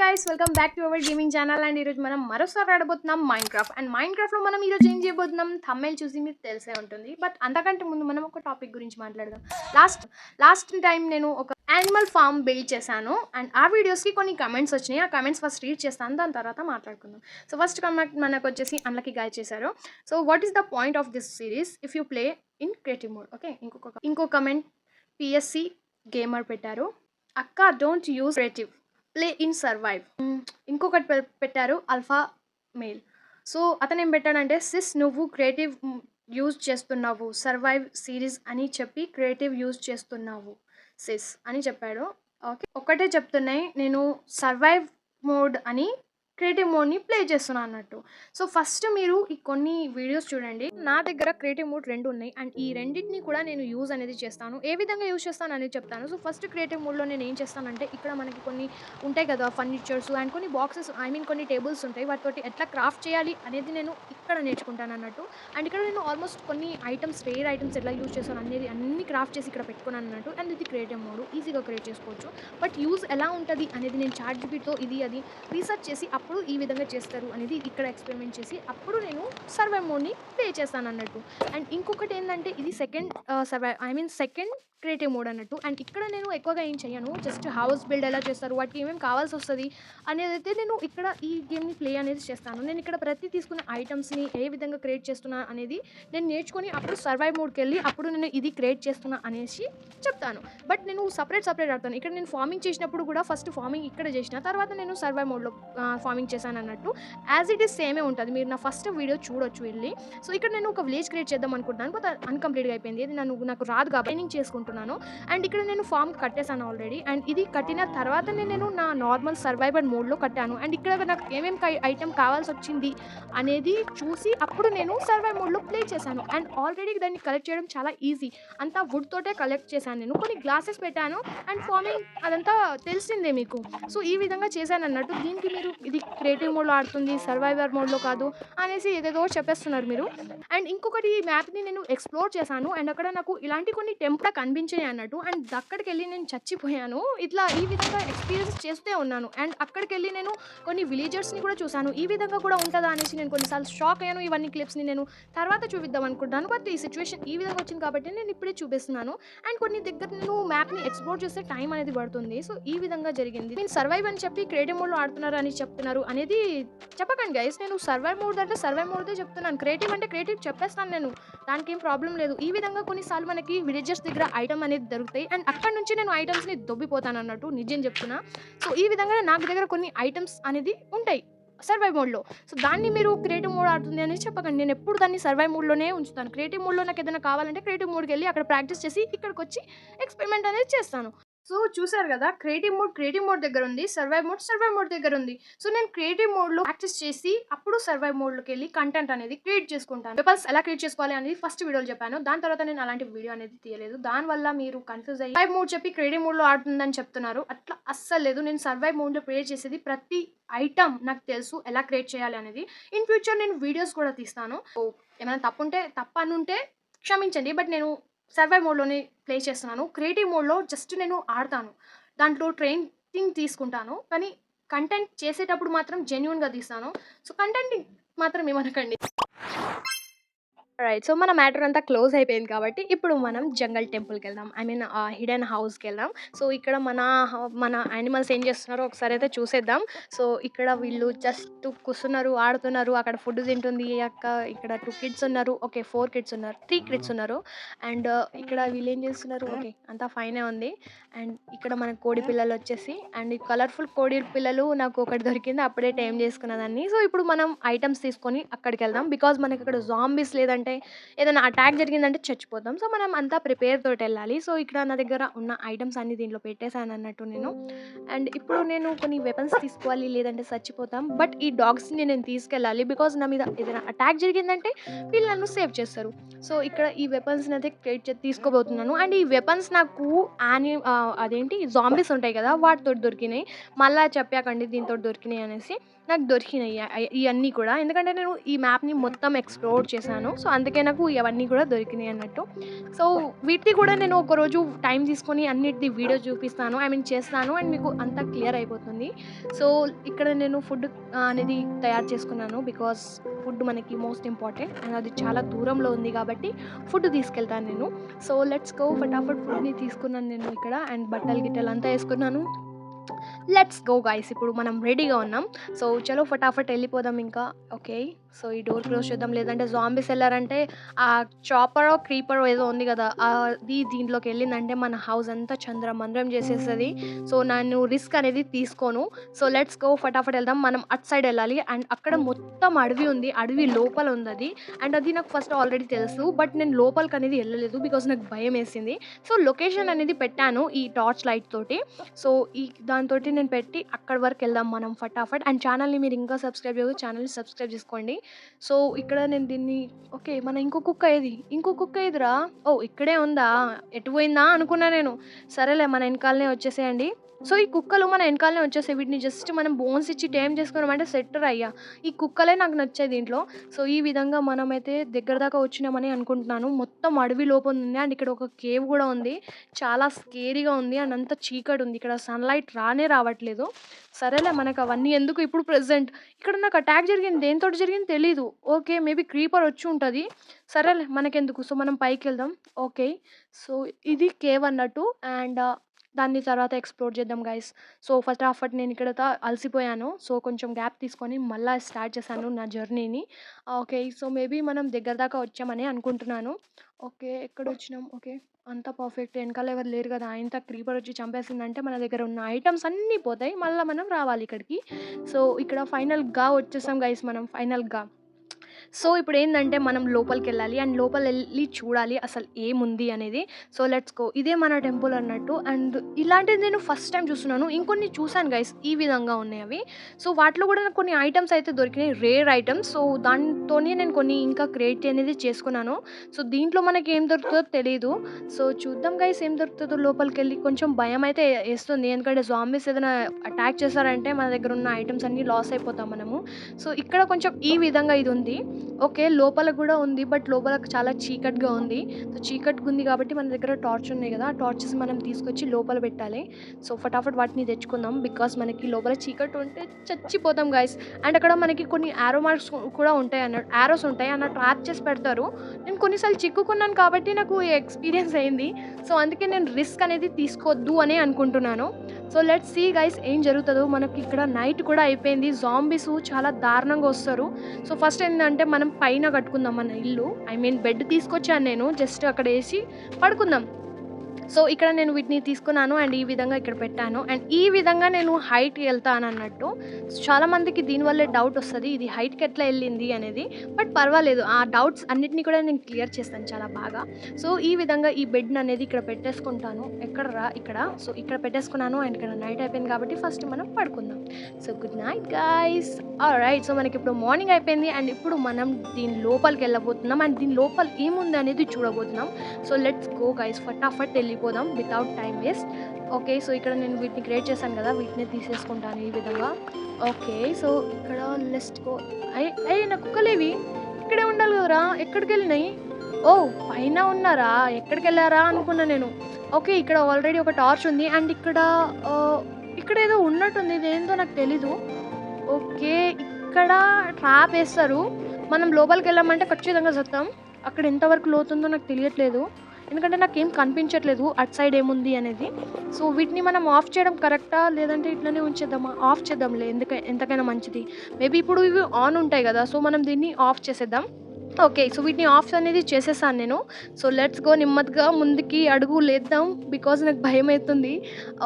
guys, welcome back to our gaming channel and ఈరోజు మనం మరోసారి ఆడబోతున్నాం మైన్క్రాఫ్ట్ అండ్ మైన్క్రాఫ్ట్లో మనం ఈరోజు ఏం చేయబోతున్నాం థంబ్నెయిల్ చూసి మీకు తెలిసే ఉంటుంది. బట్ అంతకంటే ముందు మనం ఒక టాపిక్ గురించి మాట్లాడదాం. లాస్ట్ టైం నేను ఒక యానిమల్ ఫామ్ బిల్డ్ చేశాను అండ్ ఆ వీడియోస్కి కొన్ని కమెంట్స్ వచ్చినాయి. ఆ కమెంట్స్ ఫస్ట్ రీడ్ చేస్తాను, దాని తర్వాత మాట్లాడుకుందాం. సో ఫస్ట్ కమెంట్ మనకు వచ్చేసి అన్లకి గాయ చేశారు. So what is the point of this series if you play in creative mode? Okay, ఇంకో కమెంట్ పిఎస్సి గేమర్ పెట్టారు, అక్క don't use creative, play in survive. ఇంకొకటి పెట్టారు అల్ఫా మెయిల్. సో అతను ఏం పెట్టాడంటే, సిస్ నువ్వు క్రియేటివ్ యూజ్ చేస్తున్నావు, సర్వైవ్ సిరీస్ అని చెప్పి క్రియేటివ్ యూజ్ చేస్తున్నావు సిస్ అని చెప్పాడు. ఓకే, ఒక్కటే చెప్తున్నాయి, నేను సర్వైవ్ మోడ్ అని క్రియేటివ్ మోడ్ని ప్లే చేస్తున్నాను అన్నట్టు. సో ఫస్ట్ మీరు ఈ కొన్ని వీడియోస్ చూడండి. నా దగ్గర క్రియేటివ్ మోడ్ 2 ఉన్నాయి అండ్ ఈ రెండింటిని కూడా నేను యూజ్ అనేది చేస్తాను. ఏ విధంగా యూజ్ చేస్తాను అనేది చెప్తాను. సో ఫస్ట్ క్రియేటివ్ మోడ్లో నేను ఏం చేస్తానంటే, ఇక్కడ మనకి కొన్ని ఉంటాయి కదా ఫర్నిచర్స్ అండ్ కొన్ని బాక్సెస్, కొన్ని టేబుల్స్ ఉంటాయి, వాటితోటి ఎట్లా క్రాఫ్ట్ చేయాలి అనేది నేను ఇక్కడ నేర్చుకుంటాను అన్నట్టు. అండ్ ఇక్కడ నేను ఆల్మోస్ట్ కొన్ని ఐటమ్స్, రేర్ ఐటమ్స్ ఎట్లా యూజ్ చేస్తాను అనేది అన్ని క్రాఫ్ట్ చేసి ఇక్కడ పెట్టుకున్నాను అన్నట్టు. అండ్ ఇది క్రియేటివ్ మోడ్, ఈజీగా క్రియేట్ చేసుకోవచ్చు. బట్ యూజ్ ఎలా ఉంటుంది అనేది నేను చాట్‌జిపిటితో అది రీసెర్చ్ చేసి అప్పుడు ఈ విధంగా చేస్తారు అనేది ఇక్కడ ఎక్స్పెరిమెంట్ చేసి అప్పుడు నేను సర్వైవ్ మోడ్ని ప్లే చేస్తాను అన్నట్టు. అండ్ ఇంకొకటి ఏంటంటే, ఇది సెకండ్ క్రియేటివ్ మోడ్ అన్నట్టు. అండ్ ఇక్కడ నేను ఎక్కువగా ఏం చేయను, జస్ట్ హౌస్ బిల్డ్ ఎలా చేస్తారు, వాటికి ఏమేమి కావాల్సి వస్తుంది అనేది అయితే నేను ఇక్కడ ఈ గేమ్ని ప్లే అనేది చేస్తాను. నేను ఇక్కడ ప్రతి తీసుకున్న ఐటమ్స్ని ఏ విధంగా క్రియేట్ చేస్తున్నా అనేది నేను నేర్చుకొని అప్పుడు సర్వైవ్ మోడ్కి వెళ్ళి అప్పుడు నేను ఇది క్రియేట్ చేస్తున్నా అనేసి చెప్తాను. బట్ నేను సపరేట్ ఆడతాను. ఇక్కడ నేను ఫార్మింగ్ చేసినప్పుడు కూడా ఫస్ట్ ఫార్మింగ్ ఇక్కడ చేసిన తర్వాత నేను సర్వైవ్ మోడ్లో ఫార్మింగ్ చేశాను అన్నట్టు. యాజ్ ఇట్ ఈస్ సేమే ఉంటుంది, మీరు నా ఫస్ట్ వీడియో చూడొచ్చు వెళ్ళి. సో ఇక్కడ నేను ఒక విలేజ్ క్రియేట్ చేద్దాం అనుకుంటున్నాను, బట్ అన్కంప్లీట్గా అయిపోయింది. ఇది నాకు రాదు కాబట్టి ట్రైనింగ్ చేసుకుంటున్నాను. అండ్ ఇక్కడ నేను ఫామ్ కట్టేశాను ఆల్రెడీ. అండ్ ఇది కట్టిన తర్వాత నేను నా నార్మల్ సర్వైవర్ మోడ్లో కట్టాను. అండ్ ఇక్కడ నాకు ఏమేమి ఐటమ్ కావాల్సి వచ్చింది అనేది చూసి అప్పుడు నేను సర్వైవ్ మోడ్లో ప్లే చేశాను. అండ్ ఆల్రెడీ దాన్ని కలెక్ట్ చేయడం చాలా ఈజీ, అంతా వుడ్ తోటే కలెక్ట్ చేశాను. నేను కొన్ని గ్లాసెస్ పెట్టాను అండ్ ఫార్మింగ్ అదంతా తెలిసిందే మీకు. సో ఈ విధంగా చేశాను అన్నట్టు. దీనికి మీరు ఇది క్రియేటివ్ మోడ్లో ఆడుతుంది, సర్వైవర్ మోడ్లో కాదు అనేసి ఏదేదో చెప్పేస్తున్నారు మీరు. అండ్ ఇంకొకటి, ఈ మ్యాప్ని నేను ఎక్స్ప్లోర్ చేశాను అండ్ అక్కడ నాకు ఇలాంటి కొన్ని టెంపుల్ కనిపించాయి అన్నట్టు. అండ్ అక్కడికి వెళ్ళి నేను చచ్చిపోయాను. ఈ విధంగా ఎక్స్పీరియన్స్ చేస్తూ ఉన్నాను. అండ్ అక్కడికి వెళ్ళి నేను కొన్ని విలేజర్స్ని కూడా చూశాను. ఈ విధంగా కూడా ఉంటుందా అనేసి నేను కొన్నిసార్లు షాక్ అయ్యాను. ఇవన్నీ క్లిప్స్ని నేను తర్వాత చూపిద్దాం అనుకుంటాను, బట్ ఈ సిచ్యువేషన్ ఈ విధంగా వచ్చింది కాబట్టి నేను ఇప్పుడే చూపిస్తున్నాను. అండ్ కొన్ని దగ్గర నేను మ్యాప్ని ఎక్స్ప్లోర్ చేస్తే టైం అనేది పడుతుంది. సో ఈ విధంగా జరిగింది. నేను సర్వైవ్ అని చెప్పి క్రియేటివ్ మోడ్లో ఆడుతున్నారు అని చెప్తున్నారు అనేది చెప్పకండి గైస్. నేను సర్వైవ్ మోడ్ అంటే సర్వైవ్ మోడ్దే చెప్తున్నాను. క్రియేటివ్ అంటే క్రియేటివ్ చెప్పేస్తాను నేను, దానికి ఏం ప్రాబ్లం లేదు. ఈ విధంగా కొన్నిసార్లు మనకి విలేజర్స్ దగ్గర ఐటమ్ అనేది దొరుకుతాయి అండ్ అక్కడ నుంచి నేను ఐటమ్స్ని దొబ్బిపోతాను అన్నట్టు, నిజం చెప్తున్నా. సో ఈ విధంగా నాకు దగ్గర కొన్ని ఐటమ్స్ అనేది ఉంటాయి సర్వైవ్ మోడ్లో. సో దాన్ని మీరు క్రియేటివ్ మోడ్ ఆడుతుంది అనేది చెప్పకండి. నేను ఎప్పుడు దాన్ని సర్వైవ్ మోడ్లోనే ఉంచుతాను. క్రియేటివ్ మోడ్లో నాకు ఏదైనా కావాలంటే క్రియేటివ్ మోడ్కి వెళ్ళి అక్కడ ప్రాక్టీస్ చేసి ఇక్కడికి వచ్చి ఎక్స్పెరిమెంట్ అనేది చేస్తాను. సో చూసారు కదా, క్రియేటివ్ మోడ్ దగ్గర ఉంది, సర్వైవ్ మోడ్ దగ్గర ఉంది. సో నేను క్రియేటివ్ మోడ్లో ప్రాక్టీస్ చేసి అప్పుడు సర్వైవ్ మోడ్లోకి వెళ్ళి కంటెంట్ అనేది క్రియేట్ చేసుకుంటాను. వెపన్స్ ఎలా క్రియేట్ చేసుకోవాలి అనేది ఫస్ట్ వీడియోలో చెప్పాను. దాని తర్వాత నేను అలాంటి వీడియో అనేది తీయలేదు. దానివల్ల మీరు కన్ఫ్యూజ్ అయ్యి సర్వైవ్ మోడ్ చెప్పి క్రియేటివ్ మోడ్లో ఆడుతుందని చెప్తున్నారు. అట్లా అస్సలు లేదు. నేను సర్వైవ్ మోడ్లో క్రియేట్ చేసేది ప్రతి ఐటమ్ నాకు తెలుసు ఎలా క్రియేట్ చేయాలి అనేది. ఇన్ ఫ్యూచర్ నేను వీడియోస్ కూడా తీస్తాను. సో ఏమైనా తప్పనుంటే క్షమించండి. బట్ నేను సర్వైవ్ మోడ్లోనే ప్లే చేస్తున్నాను. క్రియేటివ్ మోడ్లో జస్ట్ నేను ఆడతాను, దాంట్లో ట్రైనింగ్ తీసుకుంటాను, కానీ కంటెంట్ చేసేటప్పుడు మాత్రం జెన్యూన్గా తీస్తాను. సో కంటెంట్ మాత్రం ఏమనకండి. రైట్, సో మన మ్యాటర్ అంతా క్లోజ్ అయిపోయింది కాబట్టి ఇప్పుడు మనం జంగల్ టెంపుల్కి వెళ్దాం, హిడెన్ హౌస్కి వెళ్దాం. సో ఇక్కడ మన యానిమల్స్ ఏం చేస్తున్నారో ఒకసారి అయితే చూసేద్దాం. సో ఇక్కడ వీళ్ళు జస్ట్ కూర్చున్నారు, ఆడుతున్నారు, అక్కడ ఫుడ్ తింటుంది అక్క. ఇక్కడ 2 కిడ్స్ ఉన్నారు, ఓకే 4 కిడ్స్ ఉన్నారు, 3 కిడ్స్ ఉన్నారు. అండ్ ఇక్కడ వీళ్ళు ఏం చేస్తున్నారు, ఓకే అంతా ఫైనే ఉంది. అండ్ ఇక్కడ మన కోడి పిల్లలు వచ్చేసి, అండ్ ఈ కలర్ఫుల్ కోడి పిల్లలు నాకు ఒకటి దొరికింది, అప్పుడే టైం చేసుకున్నదాన్ని. సో ఇప్పుడు మనం ఐటమ్స్ తీసుకొని అక్కడికి వెళ్దాం, బికాజ్ మనకి ఇక్కడ జాంబీస్ లేదంటే ఏదైనా అటాక్ జరిగిందంటే చచ్చిపోతాం. సో మనం అంతా ప్రిపేర్ తోటి వెళ్ళాలి. సో ఇక్కడ నా దగ్గర ఉన్న ఐటమ్స్ అన్ని దీంట్లో పెట్టేశాను అన్నట్టు నేను. అండ్ ఇప్పుడు నేను కొన్ని వెపన్స్ తీసుకోవాలి, లేదంటే చచ్చిపోతాం. బట్ ఈ డాగ్స్ని నేను తీసుకెళ్ళాలి, బికాజ్ నా మీద ఏదైనా అటాక్ జరిగిందంటే వీళ్ళు నన్ను సేవ్ చేస్తారు. సో ఇక్కడ ఈ వెపన్స్ని అయితే తీసుకోబోతున్నాను. అండ్ ఈ వెపన్స్ నాకు అదేంటి జాంబీస్ ఉంటాయి కదా, వాటితో దొరికినాయి. మళ్ళీ చెప్పాకండి దీంతో దొరికినాయి అనేసి, నాకు దొరికినాయి ఇవన్నీ కూడా. ఎందుకంటే నేను ఈ మ్యాప్ని మొత్తం ఎక్స్ప్లోర్ చేశాను. సో అందుకే నాకు ఇవన్నీ కూడా దొరికినాయి అన్నట్టు. సో వీటిని కూడా నేను ఒకరోజు టైం తీసుకొని అన్నిటిది వీడియో చూపిస్తాను, ఐ మీన్ చేస్తాను, అండ్ మీకు అంతా క్లియర్ అయిపోతుంది. సో ఇక్కడ నేను ఫుడ్ అనేది తయారు చేసుకున్నాను, బికాస్ ఫుడ్ మనకి మోస్ట్ ఇంపార్టెంట్ అండ్ అది చాలా దూరంలో ఉంది కాబట్టి ఫుడ్ తీసుకెళ్తాను నేను. So let's go. ఫటాఫట్ ఫుడ్ని తీసుకున్నాను నేను ఇక్కడ, అండ్ బట్టలు గిట్టలు అంతా వేసుకున్నాను. లెట్స్ గో గైస్, ఇప్పుడు మనం రెడీగా ఉన్నాం. సో చలో ఫటాఫట్ వెళ్ళిపోదాం ఇంకా. ఓకే, సో ఈ డోర్ క్లోజ్ చేద్దాం, లేదంటే జాంబీస్ వెళ్ళారంటే ఆ చాపరో క్రీపరో ఏదో ఉంది కదా, అది దీంట్లోకి వెళ్ళిందంటే మన హౌస్ అంతా చంద్రమంద్రం చేసేస్తుంది. సో నేను రిస్క్ అనేది తీసుకోను. సో లెట్స్ గో, ఫటాఫట్ వెళ్దాం. మనం అట్ సైడ్ వెళ్ళాలి, అండ్ అక్కడ మొత్తం అడవి ఉంది, అడవి లోపల ఉంది అది, అండ్ అది నాకు ఫస్ట్ ఆల్రెడీ తెలుసు, బట్ నేను లోపలికి అనేది వెళ్ళలేదు బికాస్ నాకు భయం వేసింది. సో లొకేషన్ అనేది పెట్టాను ఈ టార్చ్ లైట్ తోటి. సో ఈ దాంతో నేను పెట్టి అక్కడి వరకు వెళ్దాం మనం ఫటాఫట్. అండ్ ఛానల్ని మీరు ఇంకా సబ్స్క్రైబ్ చేయదు, ఛానల్ని సబ్స్క్రైబ్ చేసుకోండి. సో ఇక్కడ నేను దీన్ని, ఓకే మన ఇంకో కుక్క ఏదిరా, ఓ ఇక్కడే ఉందా, ఎటు పోయిందా అనుకున్నా నేను. సరేలే మన వెనకాలనే వచ్చేసేయండి. సో ఈ కుక్కలు మన వెనకాలనే వచ్చేసాయి, వీటిని జస్ట్ మనం బోన్స్ ఇచ్చి టైం చేసుకున్నామంటే సెట్టర్ అయ్యా. ఈ కుక్కలే నాకు నచ్చాయి దీంట్లో. సో ఈ విధంగా మనమైతే దగ్గర దాకా వచ్చినామని అనుకుంటున్నాను. మొత్తం అడవి లోపల ఉంది, అండ్ ఇక్కడ ఒక కేవ్ కూడా ఉంది, చాలా స్కేరీగా ఉంది, అండ్ అంత చీకటి ఉంది, ఇక్కడ సన్లైట్ రావట్లేదు. సరేలే మనకు అవన్నీ ఎందుకు ఇప్పుడు ప్రెసెంట్. ఇక్కడ నాకు అటాక్ జరిగింది, దేనితో జరిగింది తెలీదు. ఓకే, మేబీ క్రీపర్ వచ్చి ఉంటుంది. సరేలే మనకెందుకు. సో మనం పైకి వెళ్దాం. ఓకే, సో ఇది కేవ్ అన్నట్టు, అండ్ దాన్ని తర్వాత ఎక్స్‌ప్లోర్ చేద్దాం గైస్. సో ఫటాఫట్ నేను ఇక్కడ అలసిపోయాను. సో కొంచెం గ్యాప్ తీసుకొని మళ్ళా స్టార్ట్ చేశాను నా జర్నీని. ఓకే, సో మేబీ మనం దగ్గర దాకా వచ్చామని అనుకుంటున్నాను. ఓకే, ఎక్కడొచ్చినాం. ఓకే, అంతా పర్ఫెక్ట్. వెనకాల ఎవరు లేరు కదా, ఇంత క్రీపర్ వచ్చి చంపేసిందంటే మన దగ్గర ఉన్న ఐటమ్స్ అన్నీ పోతాయి, మళ్ళీ మనం రావాలి ఇక్కడికి. సో ఇక్కడ ఫైనల్‌గా వచ్చేసాం గైస్ మనం ఫైనల్‌గా. సో ఇప్పుడు ఏంటంటే మనం లోపలికి వెళ్ళాలి, అండ్ లోపల వెళ్ళి చూడాలి అసలు ఏముంది అనేది. So let's go. ఇదే మన టెంపుల్ అన్నట్టు, అండ్ ఇలాంటిది నేను ఫస్ట్ టైం చూస్తున్నాను. ఇంకొన్ని చూశాను గైస్, ఈ విధంగా ఉన్నాయి అవి. సో వాటిలో కూడా నాకు కొన్ని ఐటమ్స్ అయితే దొరికినాయి, రేర్ ఐటమ్స్. సో దాంతోనే నేను కొన్ని ఇంకా క్రియేట్ అనేది చేసుకున్నాను. సో దీంట్లో మనకి ఏం దొరుకుతుందో తెలియదు. సో చూద్దాం గైస్ ఏం దొరుకుతుందో. లోపలికి వెళ్ళి కొంచెం భయం అయితే వేస్తుంది, ఎందుకంటే జాంబీస్ ఏదైనా అటాక్ చేశారంటే మన దగ్గర ఉన్న ఐటమ్స్ అన్నీ లాస్ అయిపోతాం మనము. సో ఇక్కడ కొంచెం ఈ విధంగా ఇది ఉంది. ఓకే, లోపల కూడా ఉంది, బట్ లోపల చాలా చీకటిగా ఉంది. సో చీకటిగా ఉంది కాబట్టి మన దగ్గర టార్చ్ ఉన్నాయి కదా, ఆ టార్చెస్ మనం తీసుకొచ్చి లోపల పెట్టాలి. సో ఫటాఫట్ వాటిని తెచ్చుకుందాం, బికాస్ మనకి లోపల చీకటి ఉంటే చచ్చిపోతాం గైస్. అండ్ అక్కడ మనకి కొన్ని యారో మార్క్స్ కూడా ఉంటాయి అన్నట్టు, యారోస్ ఉంటాయి అన్న ట్రాప్ చేసి పెడతారు. నేను కొన్నిసార్లు చిక్కుకున్నాను కాబట్టి నాకు ఎక్స్పీరియన్స్ అయింది. సో అందుకే నేను రిస్క్ అనేది తీసుకోవద్దు అని అనుకుంటున్నాను. సో లెట్స్ సీ గైస్ ఏం జరుగుతుందో. మనకి ఇక్కడ నైట్ కూడా అయిపోయింది, జాంబీస్ చాలా దారుణంగా వస్తారు. సో ఫస్ట్ ఏంటంటే మనం పైన కట్టుకుందాం మన ఇల్లు, ఐ మీన్ బెడ్ తీసుకొచ్చాను నేను, జస్ట్ అక్కడ వేసి పడుకుందాం. సో ఇక్కడ నేను వీటిని తీసుకున్నాను, అండ్ ఈ విధంగా ఇక్కడ పెట్టాను, అండ్ ఈ విధంగా నేను హైట్కి వెళ్తాను అన్నట్టు. చాలామందికి దీనివల్లే డౌట్ వస్తుంది, ఇది హైట్కి ఎట్లా వెళ్ళింది అనేది. బట్ పర్వాలేదు, ఆ డౌట్స్ అన్నిటిని కూడా నేను క్లియర్ చేస్తాను చాలా బాగా. సో ఈ విధంగా ఈ బెడ్ అనేది ఇక్కడ పెట్టేసుకుంటాను. ఇక్కడ. సో ఇక్కడ పెట్టేసుకున్నాను, అండ్ ఇక్కడ నైట్ అయిపోయింది కాబట్టి ఫస్ట్ మనం పడుకుందాం. So good night guys. Alright, so మనకి ఇప్పుడు మార్నింగ్ అయిపోయింది, అండ్ ఇప్పుడు మనం దీని లోపలికి వెళ్ళబోతున్నాం, అండ్ దీని లోపల ఏముంది అనేది చూడబోతున్నాం. సో లెట్స్ గో గైస్, ఫటాఫట్ వెళ్ళిపోదాం without time waste. Okay, so ఇక్కడ నేను వీటిని క్రియేట్ చేశాను కదా, వీటిని తీసేసుకుంటాను ఈ విధంగా. ఓకే, సో ఇక్కడ లెట్స్ గో. అయ్యి నా కుక్కలేవి ఇక్కడే ఉండాలి కదరా, ఎక్కడికి వెళ్ళినాయి? ఓ పైన ఉన్నారా, ఎక్కడికి వెళ్ళారా అనుకున్నా నేను. ఓకే, ఇక్కడ ఆల్రెడీ ఒక టార్చ్ ఉంది, అండ్ ఇక్కడ ఏదో ఉన్నట్టుంది, ఇదేందో నాకు తెలీదు. ఓకే, ఇక్కడ ట్రాప్ వేస్తారు, మనం లోపలికి వెళ్ళామంటే ఖచ్చితంగా చస్తాం. అక్కడ ఎంతవరకు లోతుందో నాకు తెలియట్లేదు, ఎందుకంటే నాకేం కనిపించట్లేదు అటు సైడ్ ఏముంది అనేది. సో వీటిని మనం ఆఫ్ చేయడం కరెక్టా, లేదంటే ఇట్లనే ఉంచేద్దామా? ఆఫ్ చేద్దాంలే, ఎంతకైనా మంచిది. మేబీ ఇప్పుడు ఇవి ఆన్ ఉంటాయి కదా, సో మనం దీన్ని ఆఫ్ చేసేద్దాం. ఓకే, సో వీటిని ఆఫ్ అనేది చేసేసాను నేను. సో లెట్స్ గో, నెమ్మదిగా ముందుకి అడుగు లేద్దాం, బికాజ్ నాకు భయం అవుతుంది.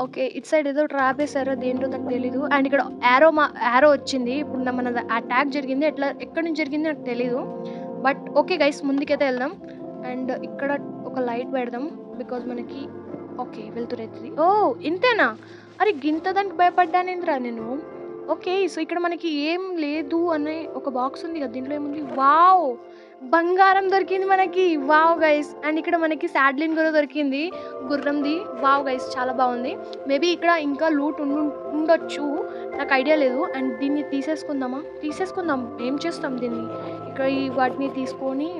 ఓకే, ఇటు సైడ్ ఏదో ట్రాప్ వేసారో దేంటో నాకు తెలీదు, అండ్ ఇక్కడ యారో వచ్చింది. ఇప్పుడు మన అటాక్ జరిగింది, ఎక్కడి నుంచి జరిగింది నాకు తెలీదు. బట్ ఓకే గైస్, ముందుకైతే వెళ్దాం, అండ్ ఇక్కడ ఒక లైట్ పెడదాం బికాజ్ మనకి. ఓకే, వెళ్తురైతుంది. ఓ ఇంతేనా? అరే గింత దానికి భయపడ్డానేంద్రా నేను. ఓకే, సో ఇక్కడ మనకి ఏం లేదు అనే ఒక బాక్స్ ఉంది కదా, దీంట్లో ఏముంది? వావ్, బంగారం దొరికింది మనకి. వావ్ గైస్, అండ్ ఇక్కడ మనకి సాడ్లిన్ కూడా దొరికింది, గుర్రంది. వావ్ గైస్, చాలా బాగుంది. మేబీ ఇక్కడ ఇంకా లూట్ ఉండొచ్చు, నాకు ఐడియా లేదు. అండ్ దీన్ని తీసేసుకుందాం. ఏం చేస్తాం దీన్ని? ఇక్కడ వాటిని తీసుకొని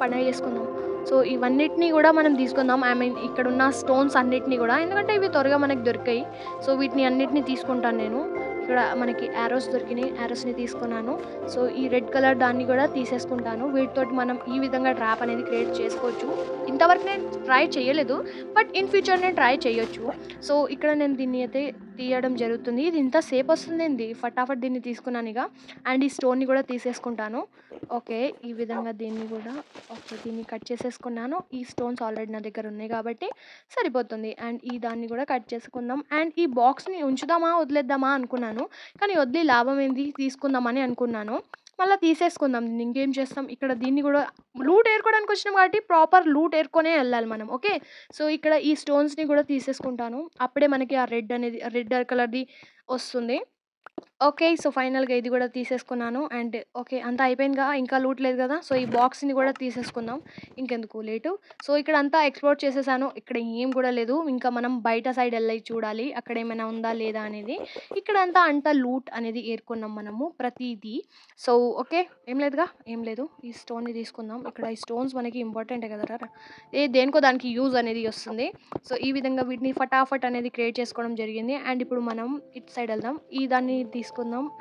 పండగ చేసుకుందాం. సో, ఇవన్నిటిని గూడా మనం తీసుకుందాం. ఐ మీన్ ఇక్కడున్న స్టోన్స్ అన్నిటిని గూడా. ఎందుకంటే ఇవి త్వరగా మనకు దొరికాయి. సో, వీటిని అన్నిటిని తీసుకుంటాను నేను. ఇక్కడ మనకి యారోస్ దొరికినాయి. యారోస్‌ని తీసుకున్నాను. సో, ఈ రెడ్ కలర్ దాన్ని గూడా తీసేసుకుంటాను. వీటితోటి మనం ఈ విధంగా ట్రాప్ అనేది క్రియేట్ చేసుకోవచ్చు. ఇంతవరకు నేను ట్రై చేయలేదు. బట్ ఇన్ ఫ్యూచర్ నేను ట్రై చేయొచ్చు. సో, ఇక్కడ నేను దీన్ని అయితే తీయడం జరుగుతుంది. ఇది ఇంత సేపొస్తుందేంది? ఫటాఫట్ దీన్ని తీసుకున్నానిగ. అండ్ ఈ స్టోన్‌ని గూడా తీసేసుకుంటాను. ఓకే. ఈ విధంగా దీన్ని గూడా ఓకే. దీన్ని కట్ చేసేసుకున్నాను. ఈ స్టోన్స్ ఆల్రెడీ నా దగ్గర ఉన్నాయి గాబట్టి సరిపోతుంది. అండ్ ఈ దాన్ని గూడా కట్ చేసుకుందాం. అండ్ ఈ బాక్స్‌ని ఉంచుదామా? వదిలేద్దామా? అనుకున్నాను. కానీ వదిలి లాభం ఏంది? తీసుకుందామని అనుకున్నాను. మళ్ళా తీసేసుకుందాం. ఇంకేం చేస్తాం? ఇక్కడ దీన్ని గూడా లూట్ ఏరుకోవడానికొచ్చినాం కాబట్టి ప్రాపర్ లూట్ ఏరుకొనే ఎళ్ళాలి మనం. ఓకే. సో, ఇక్కడ ఈ స్టోన్స్‌ని గూడా తీసేసుకుంటాను. అప్పుడే మనకి ఆ రెడ్ కలర్‌ది వస్తుంది. ఓకే. సో, ఫైనల్‌గా ఇది గూడా తీసేసుకున్నాను. And okay. అంతా అయిపోయిందిగా. ఇంకా లూట్ లేదు గదా! సో, ఈ బాక్స్‌ని గూడా తీసేసుకుందాం. ఇంకెందుకు లేటు. సో, ఇక్కడంతా ఎక్స్‌ప్లోర్ చేసేసాను. ఇక్కడ ఏం గూడా లేదు. ఇంకా మనం బయట సైడ్ ఎళ్ళి చూడాలి. అక్కడేమైనా ఉందా లేదా అనేది. ఇక్కడంతా లూట్ అనేది ఏరుకున్నాం మనము ప్రతీదీ. So, okay. ఏం లేదుగా. ఏం లేదు. ఈ స్టోన్‌ని తీసుకుందాం. ఇక్కడ ఈ స్టోన్స్ మనకి ఇంపార్టెంటే కదరా! దేనికో దానికి యూజ్ అనేది వస్తుంది. సో, ఈ విధంగా వీటిని ఫటాఫట్ అనేది క్రియేట్ చేసుకోవడం జరిగింది. అండ్ ఇప్పుడు మనం ఇటు సైడ్ ఎళ్దాం. ఈ దాన్ని తీసుకుందాం.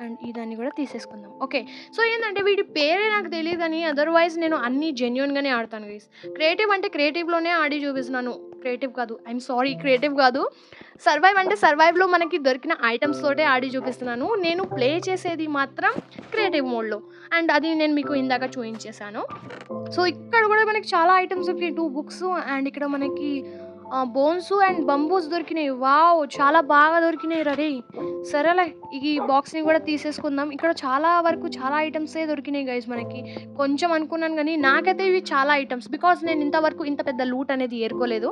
అండ్ ఈ దాన్ని గూడా తీసేసుకుందాం. ఓకే. సో, ఏందంటే వీటి పేరే నాకు తెలీదు గానీ అదర్‌వైజ్ నేను అన్నీ జెన్యూన్‌గానే ఆడతాను గైస్. క్రియేటివ్ అంటే క్రియేటివ్‌లోనే ఆడి చూపిస్తున్నాను. క్రియేటివ్ కాదు. ఐయామ్ సారీ క్రియేటివ్ కాదు. సర్వైవ్ అంటే సర్వైవ్‌లో మనకి దొరికిన ఐటెమ్స్ తోటే ఆడి చూపిస్తున్నాను. నేను ప్లే చేసేది మాత్రం క్రియేటివ్ మోడ్‌లో. అండ్ అది నేను మీకు ఇందాక చూయించేసాను. సో, ఇక్కడ గూడా మనకి చాలా ఐటెమ్స్ దొరికినాయి. 2 బుక్స్ అండ్ ఇక్కడ మనకి బోన్స్ అండ్ బంబూస్ దొరికినాయి. వావ్! చాలా బాగా దొరికినాయిరా రేయ్! సరేలే ఈ బాక్స్‌ని గూడా తీసేసుకుందాం. ఇక్కడ చాలా వరకు చాలా ఐటెమ్సే దొరికినాయి గైస్ మనకి. కొంచెం అనుకున్నాను గానీ నాకైతే ఇవి చాలా ఐటెమ్స్. బికాజ్ నేను ఇంతవరకు ఇంత పెద్ద లూట్ అనేది ఏరుకోలేదు.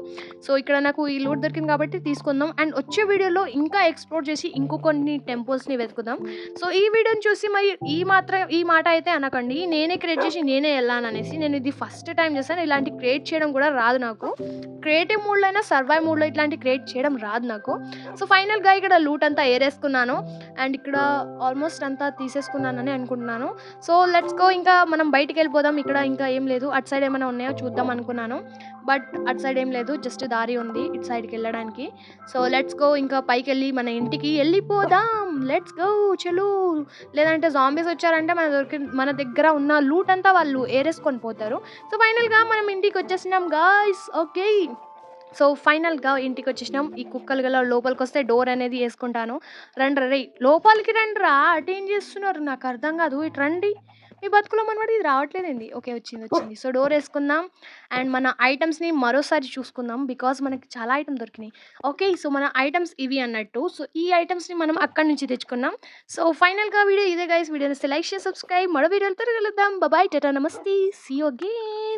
సో, ఇక్కడ నాకు ఈ లూట్ దొరికింది కాబట్టి తీసుకుందాం. అండ్ వచ్చే వీడియోలో ఇంకా ఎక్స్‌ప్లోర్ చేసి ఇంకొన్ని టెంపుల్స్‌ని వెతుకుదాం. సో, ఈ వీడియోని చూసి మరి ఈ మాట అయితే అనకండి. నేనే క్రియేట్ చేసి నేనే ఎళ్ళాననేసి. నేను ఇది ఫస్ట్ టైమ్ చేశాను. ఇలాంటి క్రియేట్ చేయడం గూడా రాదు నాకు. క్రియేటివ్ మోడ్‌లో అయినా సర్వైవ్ మోడ్‌లో ఇట్లాంటివి క్రియేట్ చేయడం రాదు నాకు. సో, ఫైనల్‌గా ఇక్కడ లూట్ అంతా ఏరేసుకున్నాను. అండ్ ఇక్కడ ఆల్మోస్ట్ అంతా తీసేసుకున్నానని అనుకుంటున్నాను. సో, లెట్స్ గో ఇంకా మనం బయటికెళ్ళిపోదాం. ఇక్కడ ఇంకా ఏం లేదు. అటు సైడ్ ఏమైనా ఉన్నాయో చూద్దాం అనుకున్నాను. బట్ అటు సైడ్ ఏం లేదు. జస్ట్ దారి ఉంది ఇటు సైడ్‌కెళ్ళడానికి. సో, లెట్స్ గో ఇంకా పైకెళ్ళి మన ఇంటికి ఎళ్ళిపోదాం. లెట్స్ గో చలో! లేదంటే జాంబీస్ వచ్చారంటే మన దగ్గర ఉన్న లూట్ అంతా వాళ్ళు ఏరేసుకొని పోతారు. సో, ఫైనల్‌గా మనం ఇంటికొచ్చేసినాం గాయ్స్. ఓకే. సో, ఫైనల్‌గా ఇంటికొచ్చేసినాం. ఈ కుక్కలు గల లోపలికొస్తే డోర్ అనేది యేసుకుంటాను. రండ్రా రేయ్! లోపలికి రండ్రా! అటేం జేస్తున్నారు? నాకర్థం గాదు. ఇటు రండి. మీ బతుకులో మనమడి ఇది రావట్లేదేంది? ఓకే. వచ్చింది. సో, డోరేసుకుందాం. అండ్ మన ఐటెమ్స్‌ని మరోసారి చూసుకుందాం. బికాజ్ మనకి చాలా ఐటెమ్ దొరికినాయి. ఓకే. సో, మన ఐటెమ్స్ ఇవి అన్నట్టు. సో, ఈ ఐటెమ్స్‌ని మనం అక్కడి నుంచి తెచ్చుకున్నాం. సో, ఫైనల్‌గా వీడియో ఇదే గైస్. వీడియో నచ్చితే లైక్, షేర్, సబ్స్క్రైబ్. మరో వీడియోలతో కలుద్దాం. బాయ్. టాటా నమస్తే. See you again.